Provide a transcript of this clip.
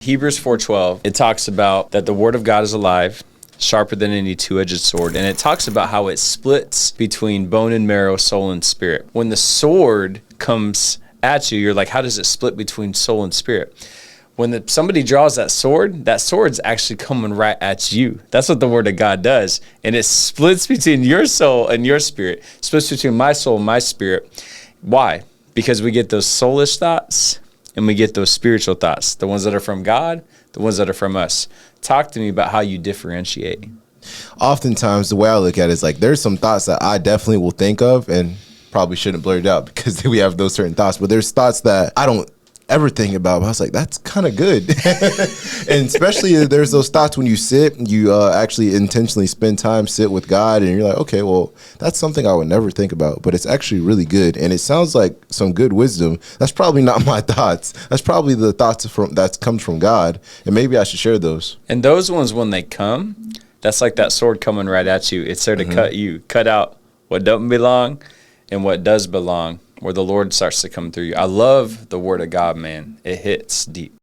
Hebrews 4:12, it talks about that the word of God is alive, sharper than any two-edged sword, and it talks about how it splits between bone and marrow, soul and spirit. When the sword comes at you, you're like, how does it split between soul and spirit? When somebody draws that sword's actually coming right at you. That's what the word of God does. And it splits between your soul and your spirit, splits between my soul and my spirit. Why? Because we get those soulish thoughts and we get those spiritual thoughts, the ones that are from God, the ones that are from us. Talk to me about how you differentiate. Oftentimes, the way I look at it is like there's some thoughts that I definitely will think of and probably shouldn't blurt it out because we have those certain thoughts. But there's thoughts that I don't ever think about. But I was like, that's kind of good. And especially there's those thoughts when you sit, you actually intentionally spend time, sit with God, and you're like, okay, well, that's something I would never think about, but it's actually really good. And it sounds like some good wisdom. That's probably not my thoughts. That's probably the thoughts that comes from God. And maybe I should share those. And those ones, when they come, that's like that sword coming right at you. It's there to cut you, cut out what doesn't belong and what does belong, where the Lord starts to come through you. I love the word of God, man. It hits deep.